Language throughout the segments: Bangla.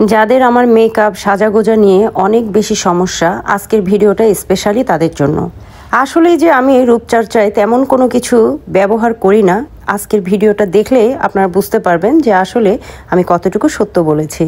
যাদের আমার মেকআপ সাজাগোজা নিয়ে অনেক বেশি সমস্যা, আজকের ভিডিওটা স্পেশালি তাদের জন্য। আসলে যে আমি রূপচর্চায় তেমন কোনো কিছু ব্যবহার করি না, আজকের ভিডিওটা দেখলে আপনারা বুঝতে পারবেন যে আসলে আমি কতটুকু সত্য বলেছি।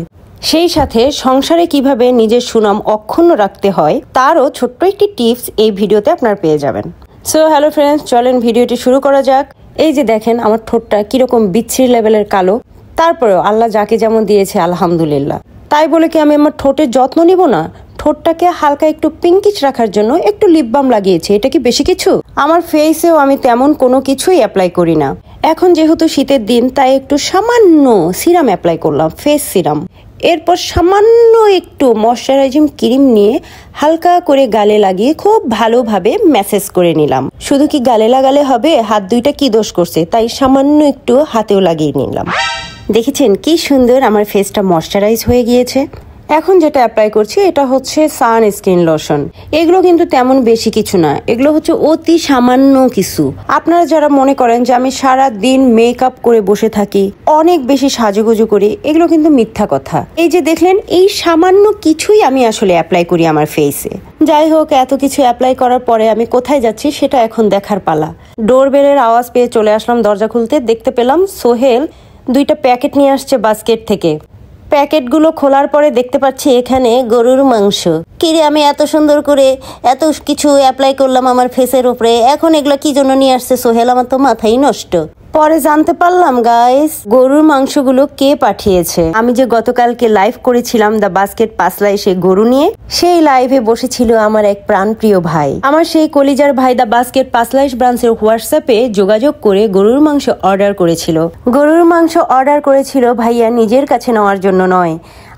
সেই সাথে সংসারে কিভাবে নিজের সুনাম অক্ষুণ্ণ রাখতে হয় তারও ছোট্ট একটি টিপস এই ভিডিওতে আপনারা পেয়ে যাবেন। সো হ্যালো ফ্রেন্ডস, চলেন ভিডিওটি শুরু করা যাক। এই যে দেখেন আমার ঠোঁটটা কিরকম বিচ্ছিরি লেভেলের কালো, তারপরেও আল্লাহ যাকে যেমন দিয়েছে আলহামদুলিল্লাহ। তাই বলে কি আমি আমার ঠোঁটের যত্ন নিব না? ঠোঁটটাকে হালকা একটু পিঙ্কিশ রাখার জন্য একটু লিপ বাম লাগিয়েছি, এটা কি বেশি কিছু? আমার ফেসেও আমি তেমন কোনো কিছুই অ্যাপ্লাই করি না। এখন যেহেতু শীতের দিন তাই একটু সামান্য সিরাম অ্যাপ্লাই করলাম, ফেস সিরাম। এরপর সামান্য একটু ময়শ্চারাইজিং ক্রিম নিয়ে হালকা করে গালে লাগিয়ে খুব ভালোভাবে ম্যাসেজ করে নিলাম। শুধু কি গালে লাগালে হবে? হাত দুইটা কি দোষ করছে, তাই সামান্য একটু হাতেও লাগিয়ে নিলাম। দেখেছেন কি সুন্দর আমার ফেসটা ময়শ্চারাইজ হয়ে গিয়েছে। এখন যেটা অ্যাপ্লাই করছি এটা হচ্ছে সানস্ক্রিন লোশন। এগুলো কিন্তু তেমন বেশি কিছু না, এগুলো হচ্ছে অতি সামান্য কিছু। আপনারা যারা মনে করেন যে আমি সারা দিন মেকআপ করে বসে থাকি, অনেক বেশি সাজুগুজু করি, এগুলো কিন্তু মিথ্যা কথা। এই যে দেখলেন, এই সামান্য কিছুই আমি আসলে অ্যাপ্লাই করি আমার ফেসে। যাই হোক, এত কিছু অ্যাপ্লাই করার পরে আমি কোথায় যাচ্ছি সেটা এখন দেখার পালা। ডোরবেলের আওয়াজ পেয়ে চলে আসলাম দরজা খুলতে, দেখতে পেলাম সোহেল দুইটা প্যাকেট নিয়ে আসছে বাস্কেট থেকে। প্যাকেটগুলো খোলার পরে দেখতে পাচ্ছি এখানে গরুর মাংস। কিরে, আমি এত সুন্দর করে এত কিছু অ্যাপ্লাই করলাম আমার ফেসের উপরে, এখন এগুলো কি জন্য নিয়ে আসছে সোহেল? আমার তো মাথাই নষ্ট। পরে জানতে পারলাম গাইস, গরুর মাংসগুলো কে পাঠিয়েছে। আমি যে গতকালকে লাইভ করেছিলাম দ্য বাস্কেট পাসলায় সে গরু নিয়ে, সেই লাইভে বসেছিল আমার এক প্রাণপ্রিয় ভাই। আমার সেই কলিজার ভাই দ্য বাস্কেট পাসলাই ব্রাঞ্চের হোয়াটসঅ্যাপে যোগাযোগ করে গরুর মাংস অর্ডার করেছিল। গরুর মাংস অর্ডার করেছিল ভাইয়া নিজের কাছে নেওয়ার জন্য নয়,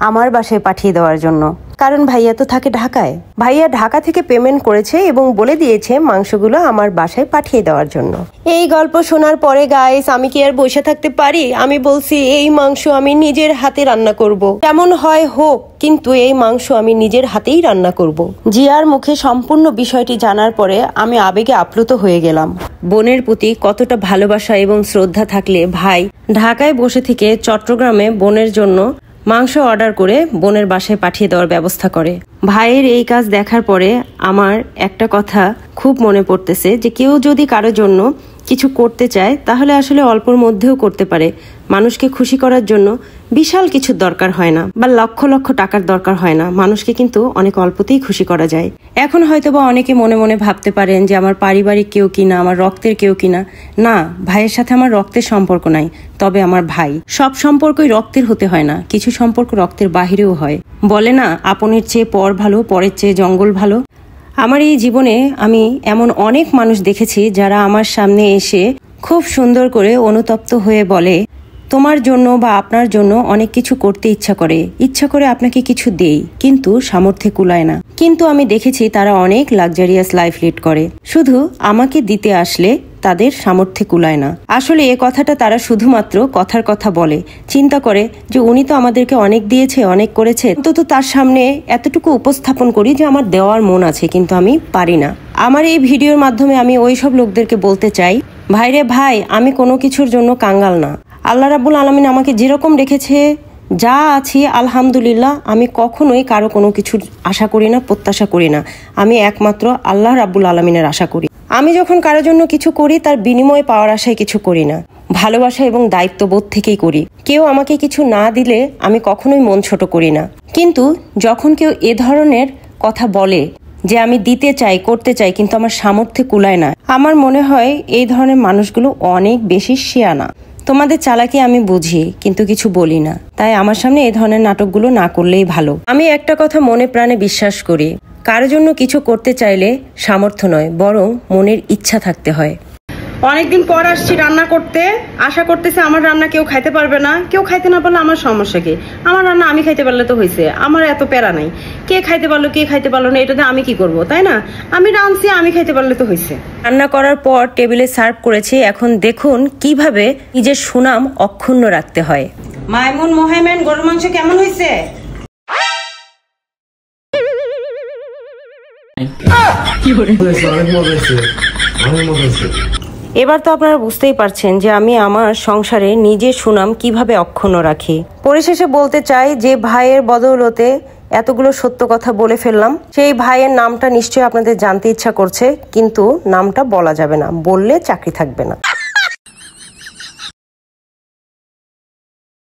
আমার বাসায় পাঠিয়ে দেওয়ার জন্য। কারণ ভাইয়া তো থাকে ঢাকায়। ভাইয়া ঢাকা থেকে পেমেন্ট করেছে এবং বলে দিয়েছে মাংসগুলো আমার বাসায় পাঠিয়ে দেওয়ার জন্য। এই গল্প শোনার পরে গাইস, আমি কি আর বসে থাকতে পারি? আমি বলছি এই মাংস আমি নিজের হাতে রান্না করব। কেমন হয় হোক, কিন্তু এই মাংস আমি নিজের হাতেই রান্না করব। জিয়ার মুখে সম্পূর্ণ বিষয়টি জানার পরে আমি আবেগে আপ্লুত হয়ে গেলাম। বোনের প্রতি কতটা ভালোবাসা এবং শ্রদ্ধা থাকলে ভাই ঢাকায় বসে থেকে চট্টগ্রামে বোনের জন্য মাংস অর্ডার করে বোনের বাসায় পাঠিয়ে দেওয়ার ব্যবস্থা করে। ভাইয়ের এই কাজ দেখার পরে আমার একটা কথা খুব মনে পড়তেছে, যে কেউ যদি কারো জন্য কিছু করতে চায় তাহলে আসলে অল্পর মধ্যেও করতে পারে। মানুষকে খুশি করার জন্য বিশাল কিছুর দরকার হয় না, বা লক্ষ লক্ষ টাকার দরকার হয় না। মানুষকে কিন্তু অনেক অল্পতেই খুশি করা যায়। এখন হয়তোবা অনেকে মনে মনে ভাবতে পারেন যে আমার পারিবারিক কেউ কিনা, আমার রক্তের কেউ কিনা। না, ভাইয়ের সাথে আমার রক্তের সম্পর্ক নাই, তবে আমার ভাই। সব সম্পর্কই রক্তের হতে হয় না, কিছু সম্পর্ক রক্তের বাহিরেও হয়। বলে না, আপনের চেয়ে পর ভালো, পরের চেয়ে জঙ্গল ভালো। আমার এই জীবনে আমি এমন অনেক মানুষ দেখেছি যারা আমার সামনে এসে খুব সুন্দর করে অনুতপ্ত হয়ে বলে, তোমার জন্য বা আপনার জন্য অনেক কিছু করতে ইচ্ছা করে আপনাকে কিছু দেই, কিন্তু সামর্থ্যে কুলায় না। কিন্তু আমি দেখেছি তারা অনেক লাক্সারিয়াস লাইফ লিড করে, শুধু আমাকে দিতে আসলে তাদের সামর্থ্যে কুলায় না। আসলে এ কথাটা তারা শুধুমাত্র কথার কথা বলে, চিন্তা করে যে উনি তো আমাদেরকে অনেক দিয়েছে, অনেক করেছে, তো তার সামনে এতটুকু উপস্থাপন করি যে আমার দেওয়ার মন আছে, কিন্তু আমি পারি না। আমার এই ভিডিওর মাধ্যমে আমি ওই সব লোকদেরকে বলতে চাই, ভাইরে ভাই, আমি কোনো কিছুর জন্য কাঙ্গাল না। আল্লাহ রাব্বুল আলামিন আমাকে যেরকম রেখেছে, যা আছি আলহামদুলিল্লাহ। আমি কখনোই কারো কোনো কিছুর আশা করি না, প্রত্যাশা করি না। আমি একমাত্র আল্লাহ রাব্বুল আলামিনের আশা করি। আমি যখন কারো জন্য কিছু করি তার বিনিময়ে পাওয়ার আশায় কিছু করি না, ভালোবাসা এবং দায়িত্ববোধ থেকেই করি। কেউ আমাকে কিছু না দিলে আমি কখনোই মন ছোট করি না। কিন্তু যখন কেউ এ ধরনের কথা বলে যে আমি দিতে চাই, করতে চাই, কিন্তু আমার সামর্থ্যে কুলায় না, আমার মনে হয় এই ধরনের মানুষগুলো অনেক বেশি শিয়ানা। তোমাদের চালাকি আমি বুঝি, কিন্তু কিছু বলি না। তাই আমার সামনে এই ধরনের নাটকগুলো না করলেই ভালো। আমি একটা কথা মনে প্রাণে বিশ্বাস করি, কারোর জন্য কিছু করতে চাইলে সামর্থ্য নয়, বরং মনের ইচ্ছা থাকতে হয়। অনেকদিন পর আসছি রান্না করতে, আশা করতেছে আমার রান্না কেউ খাইতে পারবে না। কেউ খাইতে না পারলে আমার সমস্যা কি? আমার রান্না আমি খাইতে পারলে তো হয়েছে, আমার এত প্যারা নাই। কে খাইতে পারলো কে খাইতে পারলো না এটাতে আমি কি করব, তাই না? আমি রাঁধছি, আমি খাইতে পারলে তো হয়েছে। রান্না করার পর টেবিলে সার্ভ করেছি। এখন দেখুন কিভাবে নিজের সুনাম অক্ষুণ্ণ রাখতে হয়। মাইমুন মোহামেন, গরুর মাংস কেমন হয়েছে? এবার তো আপনারা বুঝতেই পারছেন যে আমি আমার সংসারে নিজের সুনাম কিভাবে অক্ষুণ্ণ রাখি। পরিশেষে বলতে চাই যে ভাইয়ের বদৌলতে এতগুলো সত্য কথা বলে ফেললাম, সেই ভাইয়ের নামটা নিশ্চয়ই আপনাদের জানতে ইচ্ছা করছে, কিন্তু নামটা বলা যাবে না, বললে চাকরি থাকবে না।